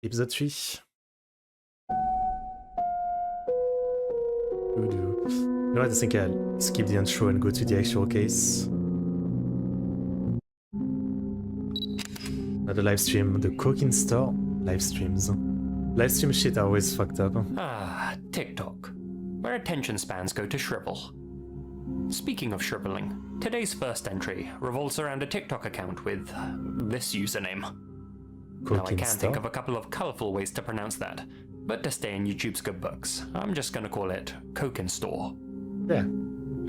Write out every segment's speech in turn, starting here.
Episode 3. You know what, I think I'll skip the intro and go to the actual case. Another live stream, the cooking store live streams. Live stream shit are always fucked up. Ah, TikTok, where attention spans go to shrivel. Speaking of shriveling, today's first entry revolves around a TikTok account with this username. Now I can think of a couple of colourful ways to pronounce that, but to stay in YouTube's good books, I'm just gonna call it Coke and Store. Yeah.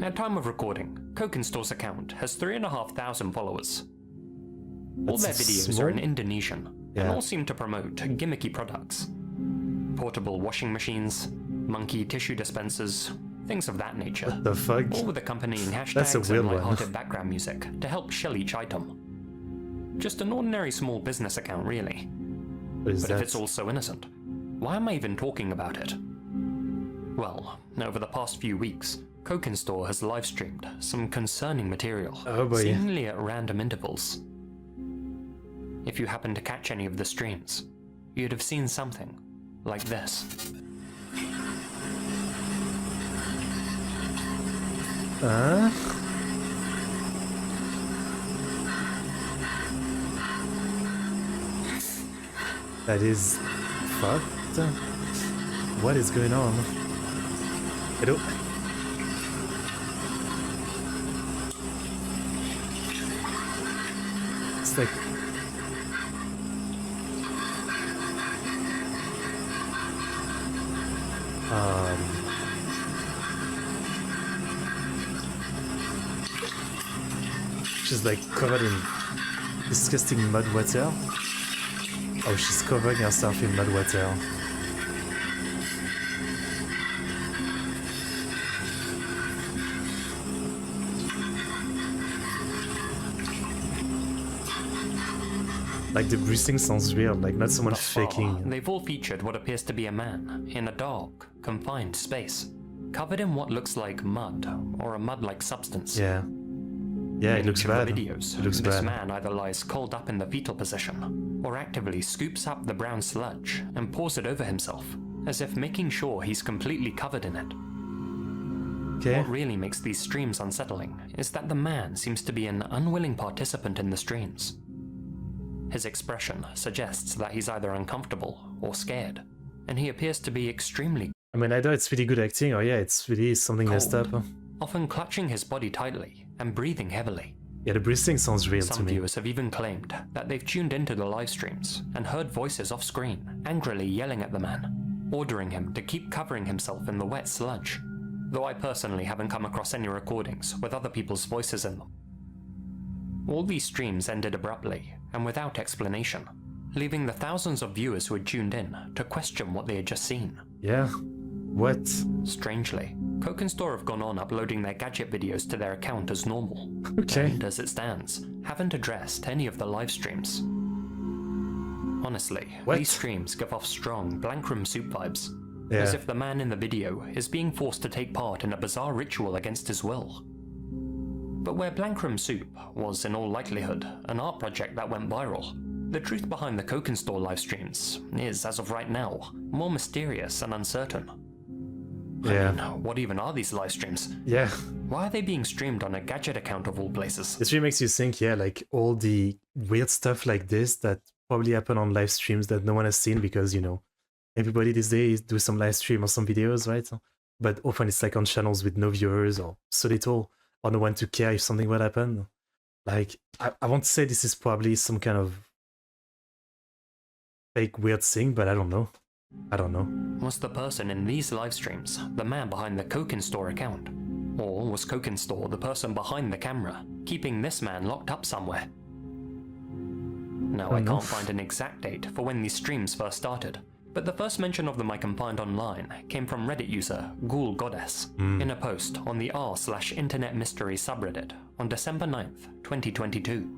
At time of recording, Coke and Store's account has 3,500 followers. All their videos are in Indonesian, and all seem to promote gimmicky products. Portable washing machines, monkey tissue dispensers, things of that nature. What the fuck? All with accompanying hashtags That's a weird and light-hearted one. background music to help sell each item. Just an ordinary small business account, really. What is But that? if it's all so innocent, why am I even talking about it? Well, over the past few weeks, Coke and Store has live-streamed some concerning material, Oh boy. seemingly at random intervals. If you happen to catch any of the streams, you'd have seen something like this. That is fucked. What is going on? Hello? It's like... She's like covered in disgusting mud water. Oh, she's covering herself in mud water. Like the breathing sounds real, like not someone faking. They've all featured what appears to be a man in a dark, confined space, covered in what looks like mud or a mud-like substance. Yeah. Yeah, it looks bad. In each of the videos, It looks this bad. man either lies curled up in the fetal position, or actively scoops up the brown sludge and pours it over himself, as if making sure he's completely covered in it. Okay. What really makes these streams unsettling is that the man seems to be an unwilling participant in the streams. His expression suggests that he's either uncomfortable or scared, and he appears to be extremely I mean, either it's really good acting or yeah, it's really something messed up. often clutching his body tightly and breathing heavily. Yeah, the breathing sounds real to Some me. viewers have even claimed that they've tuned into the live streams and heard voices off screen angrily yelling at the man, ordering him to keep covering himself in the wet sludge, though I personally haven't come across any recordings with other people's voices in them. All these streams ended abruptly and without explanation, leaving the thousands of viewers who had tuned in to question what they had just seen. Yeah. What? Strangely, Coke and Store have gone on uploading their gadget videos to their account as normal, Okay. and as it stands, haven't addressed any of the live streams. Honestly, What? these streams give off strong blank room soup vibes, Yeah. as if the man in the video is being forced to take part in a bizarre ritual against his will. But where Blank Room Soup was in all likelihood an art project that went viral, the truth behind the Coke and Store live streams is, as of right now, more mysterious and uncertain. Yeah. I mean, what even are these live streams? Yeah. Why are they being streamed on a gadget account of all places? This really makes you think, yeah, like all the weird stuff like this that probably happen on live streams that no one has seen because, you know, everybody these days do some live stream or some videos, right? But often it's like on channels with no viewers or so little, or no one to care if something would happen. Like, I won't say this is probably some kind of fake weird thing, but I don't know. I don't know. Was the person in these live streams the man behind the Coke and Store account? Or was Coke and Store the person behind the camera, keeping this man locked up somewhere? Now, I can't find an exact date for when these streams first started, but the first mention of them I can find online came from Reddit user Ghoul Goddess in a post on the r/Internet Mystery subreddit on December 9th, 2022.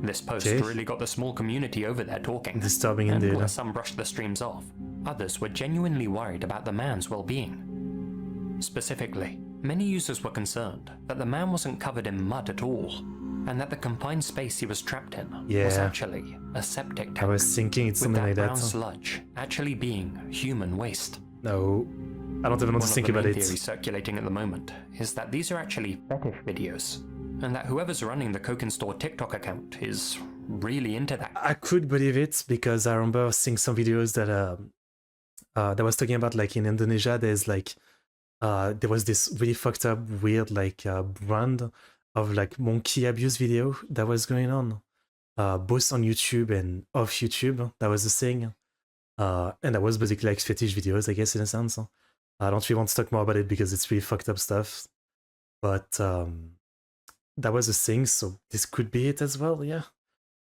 This post really got the small community over there talking, Disturbing and indeed. where some brushed the streams off, others were genuinely worried about the man's well-being. Specifically, many users were concerned that the man wasn't covered in mud at all, and that the confined space he was trapped in was Yeah. actually a septic tank. I was thinking it's with something that like brown that. sludge actually being human waste. No, I don't even want to think One of about the main it. theories circulating at the moment is that these are actually fetish videos, and that whoever's running the Coke and Store TikTok account is really into that. I could believe it because I remember seeing some videos that was talking about, like, in Indonesia, there's like there was this really fucked up, weird, like, brand of like monkey abuse video that was going on, both on YouTube and off YouTube. That was the thing, and that was basically like fetish videos, I guess, in a sense. I don't really want to talk more about it because it's really fucked up stuff, but that was a thing. So this could be it as well, yeah.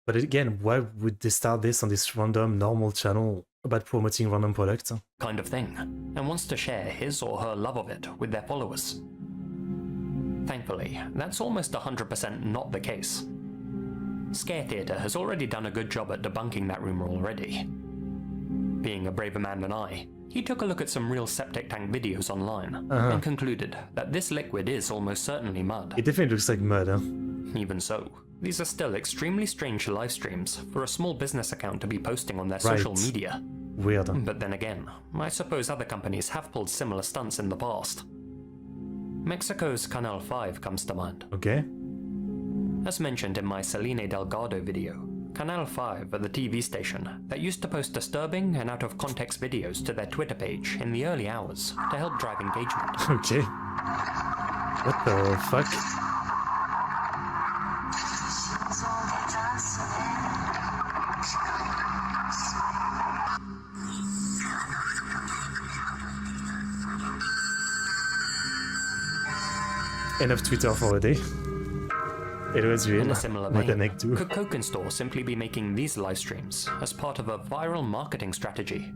But again, why would they start this on this random normal channel about promoting random products? Kind of thing, and wants to share his or her love of it with their followers. Thankfully, that's almost 100% not the case. Scare Theatre has already done a good job at debunking that rumor already. Being a braver man than I, he took a look at some real septic tank videos online and concluded that this liquid is almost certainly mud. It definitely looks like mud, huh? Even so, these are still extremely strange live streams for a small business account to be posting on their social media. Weird. But then again, I suppose other companies have pulled similar stunts in the past. Mexico's Canal 5 comes to mind. Okay. As mentioned in my Selene Delgado video, Canal 5 are the TV station that used to post disturbing and out-of-context videos to their Twitter page in the early hours to help drive engagement. Okay. What the fuck? End of Twitter for a day. It was real. In a similar What the vein, heck do? could Coke and Store simply be making these live streams as part of a viral marketing strategy?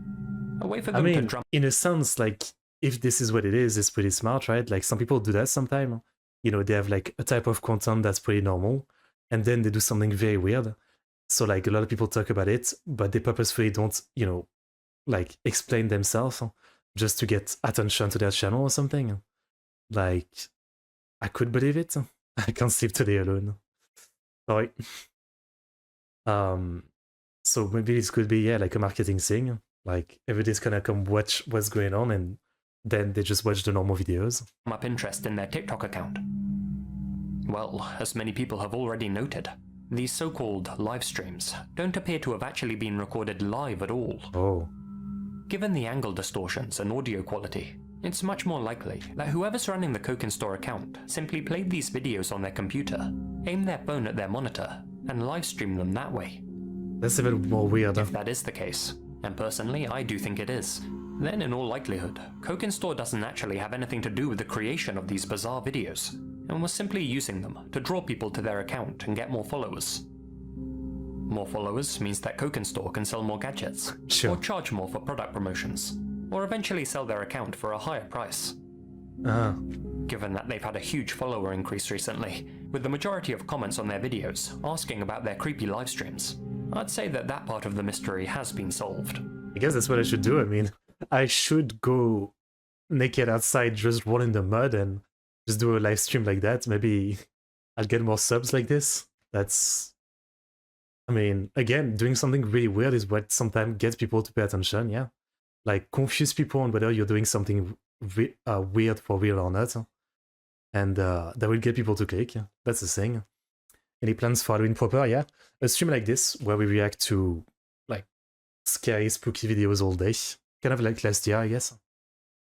A way for them to drum. In a sense, like, if this is what it is, it's pretty smart, right? Like, some people do that sometime. You know, they have like a type of content that's pretty normal, and then they do something very weird. So like a lot of people talk about it, but they purposefully don't, you know, like explain themselves just to get attention to their channel or something. Like, I could believe it. I can't sleep today alone. Sorry. So maybe this could be, yeah, like a marketing thing. Like, everybody's gonna come watch what's going on, and then they just watch the normal videos. Up interest in their TikTok account. Well, as many people have already noted, these so-called live streams don't appear to have actually been recorded live at all. Oh. Given the angle distortions and audio quality, it's much more likely that whoever's running the Coke and Store account simply played these videos on their computer, aimed their phone at their monitor, and live streamed them that way. That's even more weird. If that is the case, and personally I do think it is, then in all likelihood, Coke and Store doesn't actually have anything to do with the creation of these bizarre videos, and was simply using them to draw people to their account and get more followers. More followers means that Coke and Store can sell more gadgets, or charge more for product promotions, or eventually sell their account for a higher price. Given that they've had a huge follower increase recently, with the majority of comments on their videos asking about their creepy live streams, I'd say that that part of the mystery has been solved. I guess that's what I should do. I mean, I should go naked outside, just roll in the mud, and just do a live stream like that. Maybe I'll get more subs like this. That's... I mean, again, doing something really weird is what sometimes gets people to pay attention, yeah? Like, confuse people on whether you're doing something weird for real or not. And that will get people to click. That's the thing. Any plans for Halloween proper? Yeah. A stream like this, where we react to, like, scary, spooky videos all day. Kind of like last year, I guess.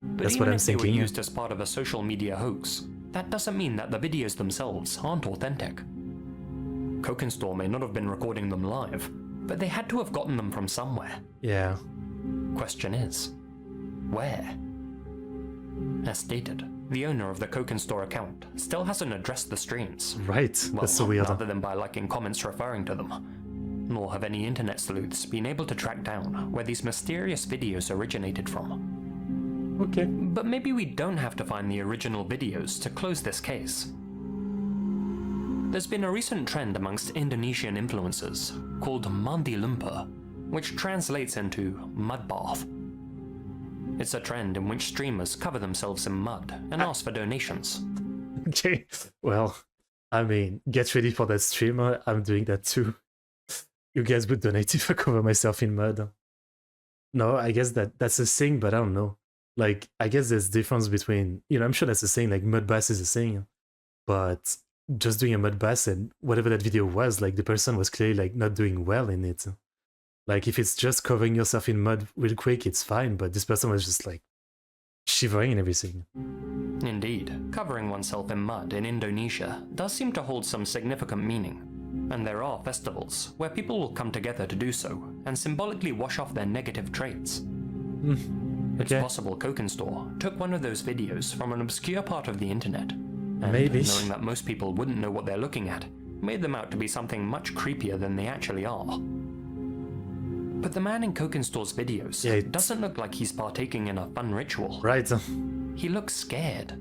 But that's what I'm thinking. They were used as part of a social media hoax, that doesn't mean that the videos themselves aren't authentic. Coke and Store may not have been recording them live, but they had to have gotten them from somewhere. Yeah. Question is, where? As stated, the owner of the Coke and Store account still hasn't addressed the streams. Right, well, that's so weird. Other than by liking comments referring to them. Nor have any internet sleuths been able to track down where these mysterious videos originated from. Okay. But maybe we don't have to find the original videos to close this case. There's been a recent trend amongst Indonesian influencers called Mandi Lumpur, which translates into mud bath. It's a trend in which streamers cover themselves in mud and ask for donations. Okay, well, I mean, get ready for that stream. I'm doing that too. You guys would donate if I cover myself in mud. No, I guess that's a thing, but I don't know. Like, I guess there's difference between, I'm sure that's a thing, like mud bass is a thing, but just doing a mud bass and whatever that video was, like the person was clearly like not doing well in it. Like if it's just covering yourself in mud real quick, it's fine, but this person was just like shivering and everything. Indeed, covering oneself in mud in Indonesia does seem to hold some significant meaning, and there are festivals where people will come together to do so and symbolically wash off their negative traits. It's possible Kokenstor took one of those videos from an obscure part of the internet, and maybe, knowing that most people wouldn't know what they're looking at, made them out to be something much creepier than they actually are. But the man in Kokenstor's videos doesn't look like he's partaking in a fun ritual. Right. He looks scared.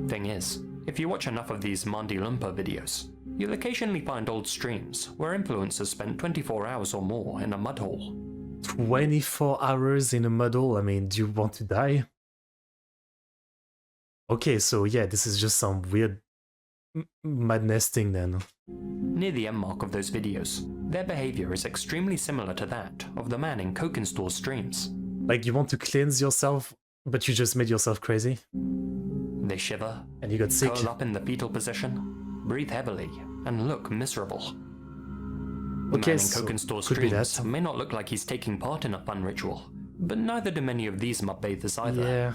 Thing is, if you watch enough of these Mandi Lumpa videos, you'll occasionally find old streams where influencers spent 24 hours or more in a mud hole. 24 hours in a mud hole? I mean, do you want to die? Okay, so yeah, this is just some weird madness thing then. Near the end mark of those videos, their behavior is extremely similar to that of the man in Kokenstor's streams. Like you want to cleanse yourself, but you just made yourself crazy? They shiver, and you got sick, curl up in the fetal position, breathe heavily, and look miserable. The man in Kokenstor's streams may not look like he's taking part in a fun ritual, but neither do many of these mud bathers either. Yeah.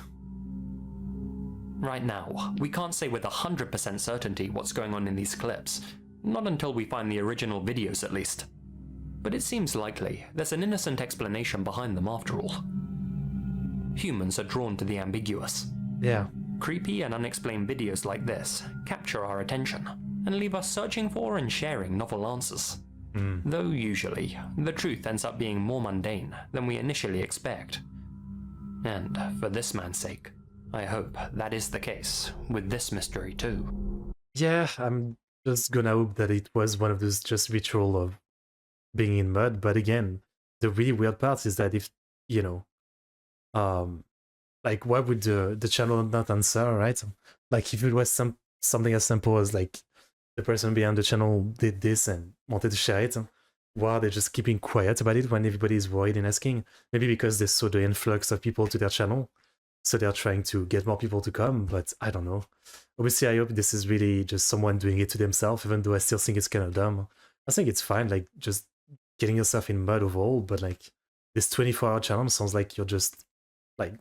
Right now, we can't say with 100% certainty what's going on in these clips, not until we find the original videos at least. But it seems likely there's an innocent explanation behind them after all. Humans are drawn to the ambiguous. Yeah. Creepy and unexplained videos like this capture our attention and leave us searching for and sharing novel answers. Though usually, the truth ends up being more mundane than we initially expect. And for this man's sake, I hope that is the case with this mystery too. Yeah, I'm just gonna hope that it was one of those just ritual of being in mud, but again, the really weird part is that if, like why would the channel not answer, right? Like if it was something as simple as like the person behind the channel did this and wanted to share it, why are they just keeping quiet about it when everybody is worried and asking? Maybe because they saw the influx of people to their channel, so they're trying to get more people to come, but I don't know. Obviously, I hope this is really just someone doing it to themselves, even though I still think it's kind of dumb. I think it's fine, like, just getting yourself in mud overall, but, like, this 24-hour challenge sounds like you're just, like,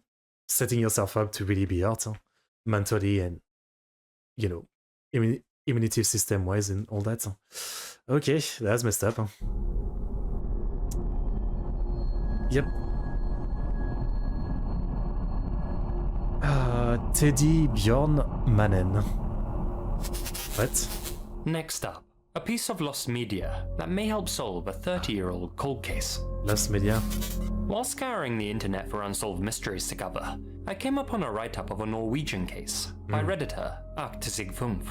setting yourself up to really be hurt, mentally and, immunity system-wise and all that. Okay, that's messed up. Yep. Teddy Bjorn Mannen. What? Next up, a piece of lost media that may help solve a 30-year-old cold case. Lost media? While scouring the internet for unsolved mysteries to cover, I came upon a write-up of a Norwegian case by Redditor Arctisigfunf,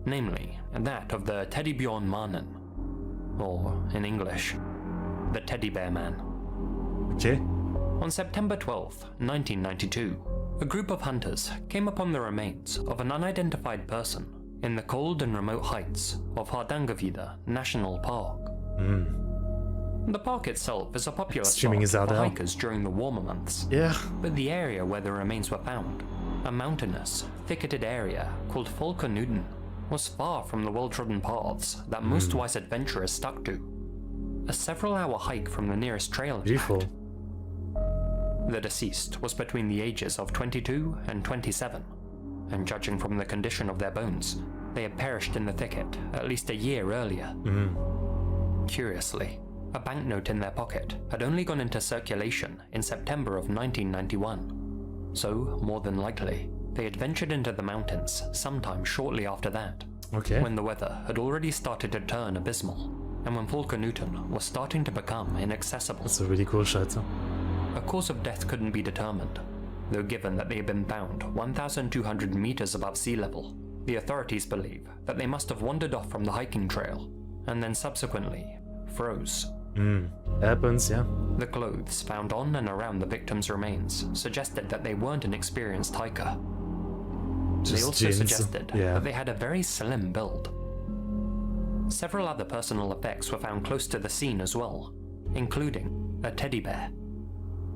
namely that of the Teddy Bjorn Mannen, or in English, the Teddy Bear Man. Okay. On September 12, 1992, a group of hunters came upon the remains of an unidentified person in the cold and remote heights of Hardangervidda National Park. The park itself is a popular spot for hikers during the warmer months. Yeah. But the area where the remains were found, a mountainous, thicketed area called Folkenudden, was far from the well-trodden paths that most wise adventurers stuck to. A several-hour hike from the nearest trail, in fact. The deceased was between the ages of 22 and 27, and judging from the condition of their bones, they had perished in the thicket at least a year earlier. Curiously, a banknote in their pocket had only gone into circulation in September of 1991, so more than likely, they had ventured into the mountains sometime shortly after that, when the weather had already started to turn abysmal, and when Folkenudden was starting to become inaccessible. That's a really cool shot. A cause of death couldn't be determined, though given that they had been found 1,200 meters above sea level, the authorities believe that they must have wandered off from the hiking trail, and then subsequently froze. Happens, yeah. The clothes found on and around the victim's remains suggested that they weren't an experienced hiker. They also jeans. suggested Yeah. that they had a very slim build. Several other personal effects were found close to the scene as well, including a teddy bear.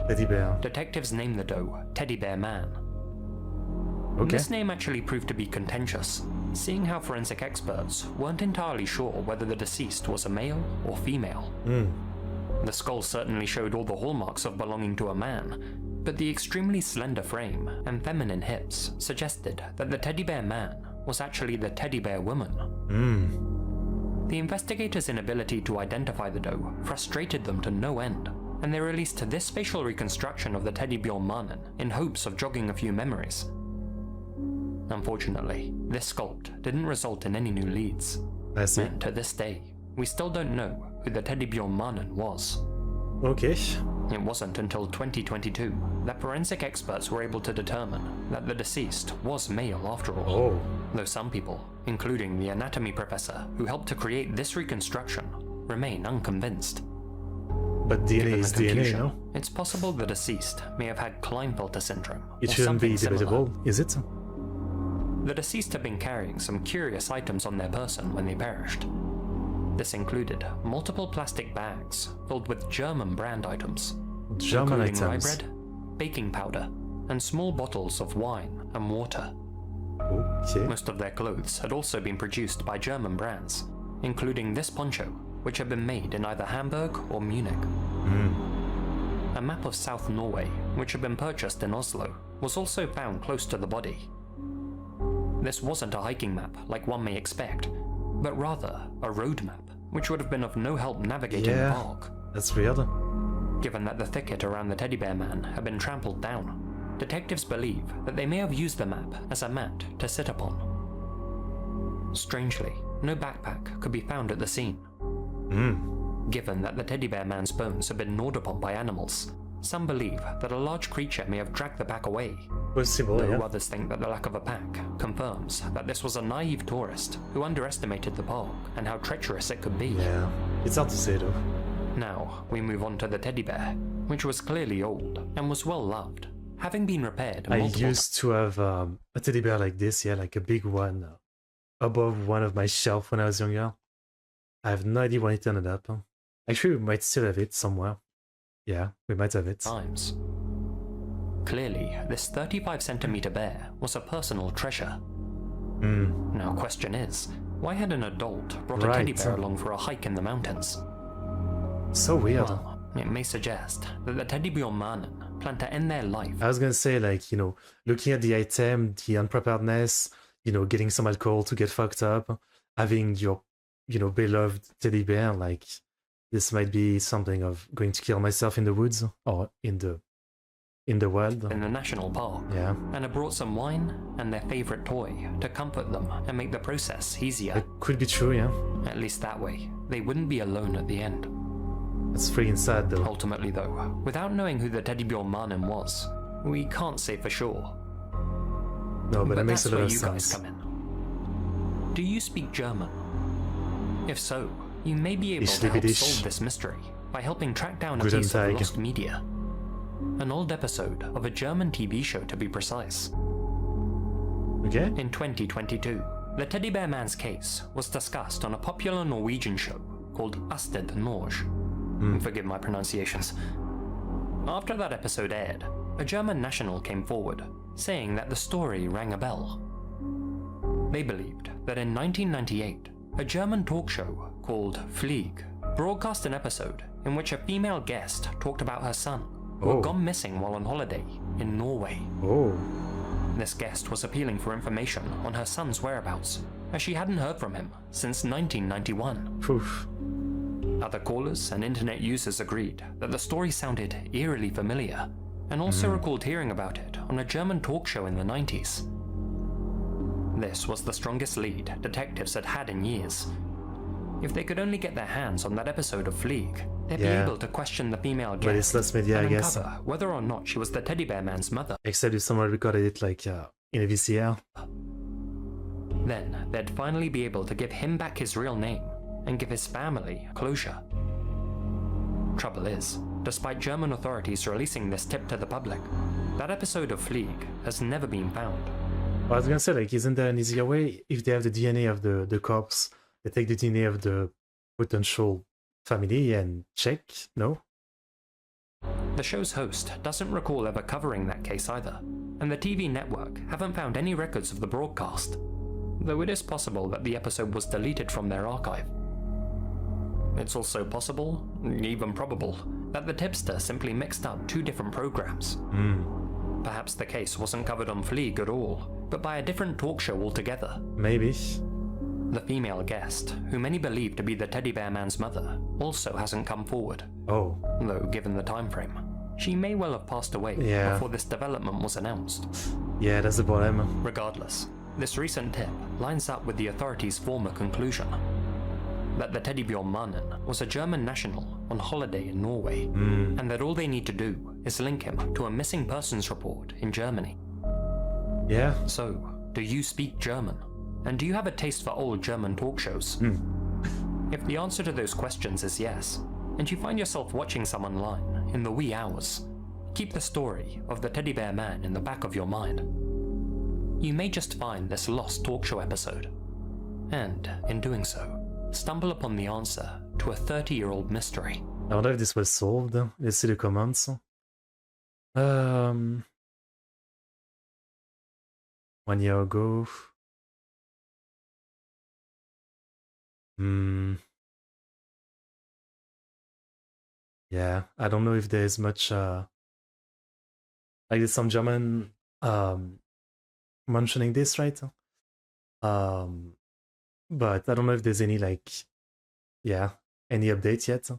Teddy bear. Detectives named the doe Teddy Bear Man. Okay. This name actually proved to be contentious, seeing how forensic experts weren't entirely sure whether the deceased was a male or female. The skull certainly showed all the hallmarks of belonging to a man, but the extremely slender frame and feminine hips suggested that the Teddy Bear Man was actually the Teddy Bear Woman. The investigators' inability to identify the doe frustrated them to no end, and they released this spatial reconstruction of the Teddybjornmannen in hopes of jogging a few memories. Unfortunately, this sculpt didn't result in any new leads, I see. and to this day, we still don't know who the Teddybjornmannen was. Okay. It wasn't until 2022 that forensic experts were able to determine that the deceased was male after all. Oh. Though some people, including the anatomy professor who helped to create this reconstruction, remain unconvinced. But DNA Given is the DNA, confusion, no? it's possible the deceased may have had Klinefelter syndrome. It or shouldn't be something similar. debatable, is it? The deceased had been carrying some curious items on their person when they perished. This included multiple plastic bags filled with German brand items, German including rye items. bread, baking powder, and small bottles of wine and water. Okay. Most of their clothes had also been produced by German brands, including this poncho, which had been made in either Hamburg or Munich. A map of South Norway, which had been purchased in Oslo, was also found close to the body. This wasn't a hiking map like one may expect, but rather a road map, which would have been of no help navigating the park. That's weird. Given that the thicket around the Teddy Bear Man had been trampled down, detectives believe that they may have used the map as a mat to sit upon. Strangely, no backpack could be found at the scene. Given that the Teddy Bear Man's bones had been gnawed upon by animals, some believe that a large creature may have dragged the pack away, Possible, though yeah. others think that the lack of a pack confirms that this was a naive tourist who underestimated the park and how treacherous it could be. Yeah. It's hard to say though. Now, we move on to the teddy bear, which was clearly old and was well loved, having been repaired I multiple used to have a teddy bear like this, yeah, like a big one, above one of my shelf when I was younger. I have no idea when it ended up. Actually, we might still have it somewhere. Yeah, we might have it. times. Clearly, this 35-centimeter bear was a personal treasure. Now, question is, why had an adult brought a teddy Right. bear along for a hike in the mountains? So weird. Well, it may suggest that the Teddybjornmannen plan to end their life. I was gonna say, like, you know, looking at the item, the unpreparedness, you know, getting some alcohol to get fucked up, having your, you know, beloved teddy bear, like, this might be something of going to kill myself in the woods or in the wild. In the national park, Yeah, and had brought some wine and their favorite toy to comfort them and make the process easier. it could be true, yeah. At least that way, they wouldn't be alone at the end. That's freaking sad, though. Ultimately though, without knowing who the Teddybjornmannen was, we can't say for sure. No, but it makes a that's lot where of you guys sense. come in. Do you speak German? If so, you may be able Ich to liebe help dich. solve this mystery by helping track down a Guten piece of Tag. lost media. An old episode of a German TV show, to be precise. Okay? In 2022, the Teddy Bear Man's case was discussed on a popular Norwegian show called Asted Norge. Forgive my pronunciations. After that episode aired, a German national came forward, saying that the story rang a bell. They believed that in 1998, a German talk show called Flieg broadcast an episode in which a female guest talked about her son, who Oh. had gone missing while on holiday in Norway. Oh. This guest was appealing for information on her son's whereabouts, as she hadn't heard from him since 1991. Poof. Other callers and internet users agreed that the story sounded eerily familiar, and also recalled hearing about it on a German talk show in the 90s. This was the strongest lead detectives had had in years. If they could only get their hands on that episode of Flieg, they'd be Yeah. able to question the female But guest it's less media, I and guess. uncover whether or not she was the teddy bear man's mother. Except if someone recorded it, like, in a VCR. Then they'd finally be able to give him back his real name and give his family closure. Trouble is, despite German authorities releasing this tip to the public, that episode of Flieg has never been found. I was gonna say, like, isn't there an easier way? If they have the DNA of the corpse, they take the DNA of the potential family and check? No? The show's host doesn't recall ever covering that case either, and the TV network haven't found any records of the broadcast, though it is possible that the episode was deleted from their archive. It's also possible, even probable, that the tipster simply mixed up two different programs. Perhaps the case wasn't covered on Fleek at all, but by a different talk show altogether. Maybe. The female guest, who many believe to be the teddy bear man's mother, also hasn't come forward. Oh. Though given the time frame, she may well have passed away before this development was announced. Yeah, that's the problem. Regardless, this recent tip lines up with the authorities' former conclusion that the Teddybjørn Mannen was a German national on holiday in Norway, and that all they need to do is link him to a missing persons report in Germany. Yeah. So, do you speak German? And do you have a taste for old German talk shows? If the answer to those questions is yes, and you find yourself watching some online in the wee hours, keep the story of the teddy bear man in the back of your mind. You may just find this lost talk show episode, and in doing so, stumble upon the answer to a 30-year-old mystery. I wonder if this was solved. Let's see the comments. 1 year ago. Yeah, I don't know if there's much like there's some German mentioning this, right? But I don't know if there's any like any update yet.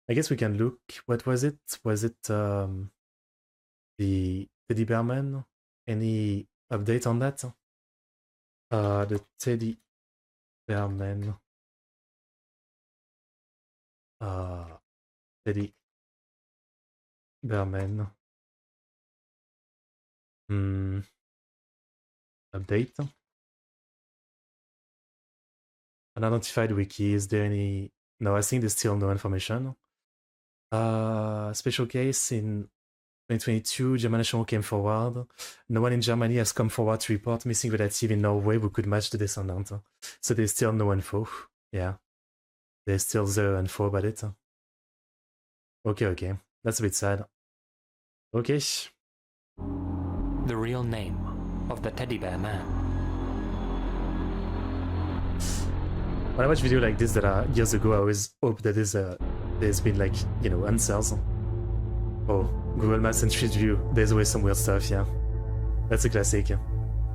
I guess we can look. What was it? Was it the Teddy Bear Man? Any update on that? The Teddy Bear Man. Teddy Bear Man. Update. Unidentified wiki. Is there any? No, I think there's still no information. Special case in 2022, German national came forward. No one in Germany has come forward to report missing relative in Norway who could match the descendant. So there's still no info. Yeah. There's still zero info about it. Okay. That's a bit sad. Okay. The real name of the teddy bear man. When I watch video like this that are years ago, I always hope that there's been like, answers. Oh, Google Maps and Street View, there's always some weird stuff, yeah. That's a classic.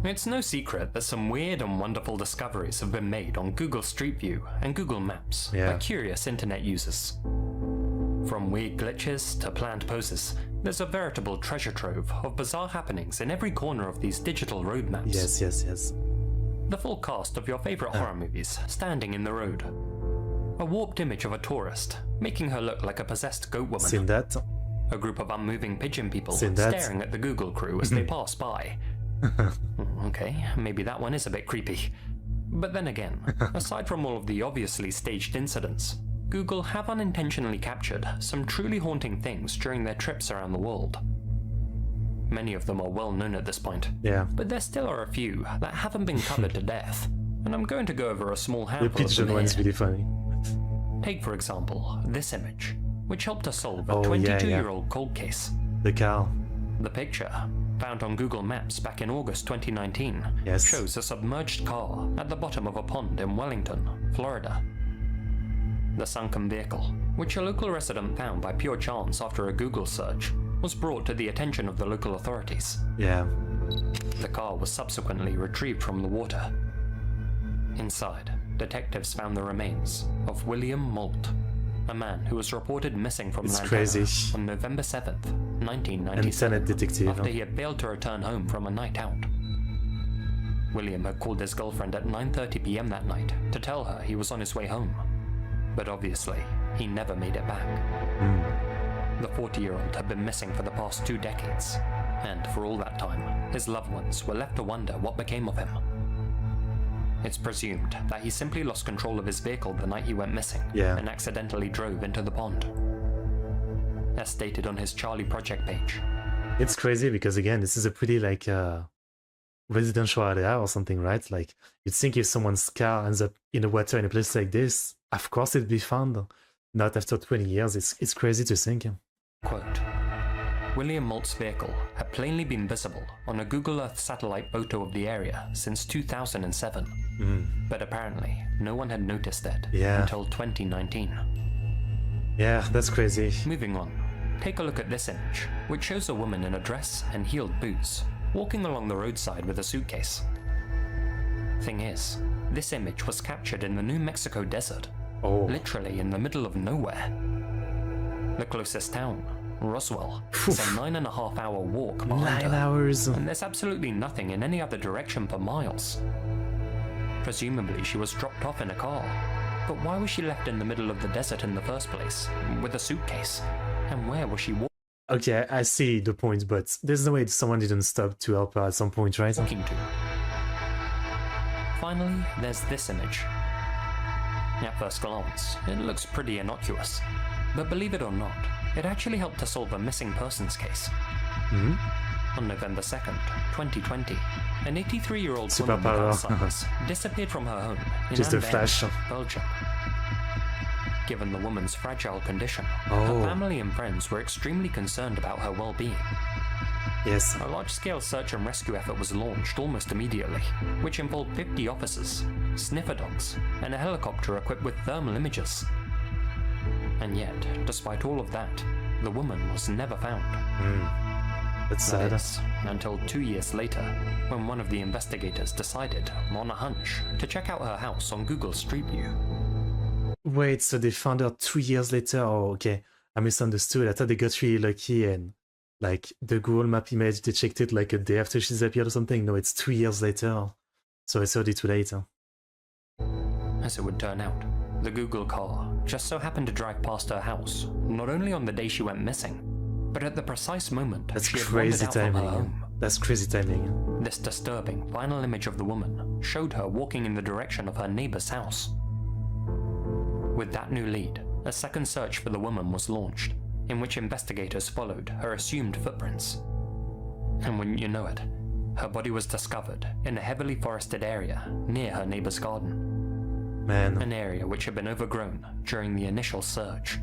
It's no secret that some weird and wonderful discoveries have been made on Google Street View and Google Maps by curious internet users. From weird glitches to planned poses, there's a veritable treasure trove of bizarre happenings in every corner of these digital road maps. Yes. The full cast of your favorite horror movies standing in the road. A warped image of a tourist, making her look like a possessed goat woman. Seen that. A group of unmoving pigeon people Seen that. staring at the Google crew as they pass by. Okay, maybe that one is a bit creepy. But then again, aside from all of the obviously staged incidents, Google have unintentionally captured some truly haunting things during their trips around the world. Many of them are well known at this point, but there still are a few that haven't been covered to death, and I'm going to go over a small handful The pigeon of them one's here. really funny. Take for example, this image, which helped us solve a 22-year-old cold case. The cow. The picture, found on Google Maps back in August 2019, shows a submerged car at the bottom of a pond in Wellington, Florida. The sunken vehicle, which a local resident found by pure chance after a Google search, was brought to the attention of the local authorities. The car was subsequently retrieved from the water. Inside, detectives found the remains of William Moult, a man who was reported missing from Lantana on November 7th, 1997, detective. after he had failed to return home from a night out. William had called his girlfriend at 9:30 p.m. that night to tell her he was on his way home, but obviously he never made it back. The 40-year-old had been missing for the past 2 decades, and for all that time, his loved ones were left to wonder what became of him. It's presumed that he simply lost control of his vehicle the night he went missing and accidentally drove into the pond. As stated on his Charlie Project page. It's crazy because again, this is a pretty residential area or something, right? Like, you'd think if someone's car ends up in the water in a place like this, of course it'd be found. Not after 20 years. It's crazy to think. Quote, William Malt's vehicle had plainly been visible on a Google Earth satellite photo of the area since 2007, but apparently no one had noticed it until 2019. Yeah, that's crazy. Moving on, take a look at this image, which shows a woman in a dress and heeled boots, walking along the roadside with a suitcase. Thing is, this image was captured in the New Mexico desert, literally in the middle of nowhere. The closest town, Roswell, is a 9.5-hour walk behind 9 her, hours. and there's absolutely nothing in any other direction for miles. Presumably she was dropped off in a car, but why was she left in the middle of the desert in the first place, with a suitcase? And where was she Okay, I see the point, but there's no way someone didn't stop to help her at some point, right? walking to? Finally, there's this image. At first glance, it looks pretty innocuous, but believe it or not, it actually helped to solve a missing persons case. On November 2nd, 2020, an 83-year-old woman with Alzheimer's disappeared from her home in Just a Antwerp, flash. Belgium. Given the woman's fragile condition, her family and friends were extremely concerned about her well-being. Yes. A large-scale search and rescue effort was launched almost immediately, which involved 50 officers, sniffer dogs, and a helicopter equipped with thermal imagers. And yet, despite all of that, the woman was never found. That's sad. That is, until 2 years later, when one of the investigators decided, on a hunch, to check out her house on Google Street View. Wait, so they found her 2 years later? Oh, okay. I misunderstood. I thought they got really lucky and, like, the Google Map image, they checked it like a day after she disappeared or something. No, it's 2 years later. So it's already too late. As it would turn out, the Google car just so happened to drive past her house, not only on the day she went missing, but at the precise moment That's she had wandered crazy out from her timing. home. That's crazy timing. This disturbing final image of the woman showed her walking in the direction of her neighbor's house. With that new lead, a second search for the woman was launched, in which investigators followed her assumed footprints. And wouldn't you know it, her body was discovered in a heavily forested area near her neighbor's garden. Man. An area which had been overgrown during the initial search.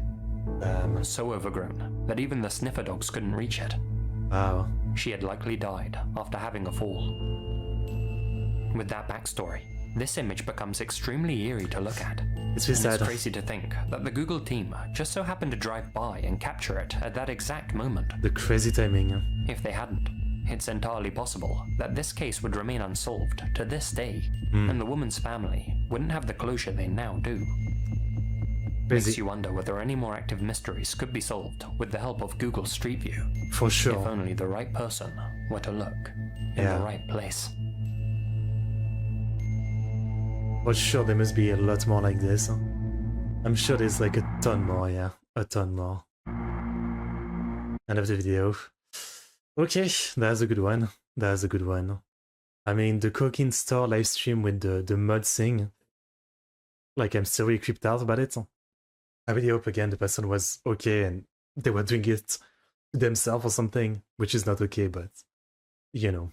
So overgrown that even the sniffer dogs couldn't reach it. Wow. She had likely died after having a fall. With that backstory, this image becomes extremely eerie to look at. It's really sad. It's crazy to think that the Google team just so happened to drive by and capture it at that exact moment. The crazy timing. If they hadn't, it's entirely possible that this case would remain unsolved to this day, and the woman's family wouldn't have the closure they now do. Makes you wonder whether any more active mysteries could be solved with the help of Google Street View. For sure. If only the right person were to look in the right place. For sure, there must be a lot more like this. I'm sure there's like a ton more, yeah. A ton more. End of the video. Okay, that's a good one. That's a good one. I mean, the cocaine store live stream with the mud thing. Like, I'm still really creeped out about it. I really hope, again, the person was okay and they were doing it themselves or something, which is not okay, but, you know.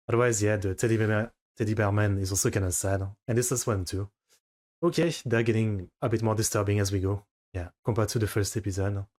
Otherwise, yeah, the teddy bear man is also kind of sad. And this is one too. Okay, they're getting a bit more disturbing as we go. Yeah, compared to the first episode.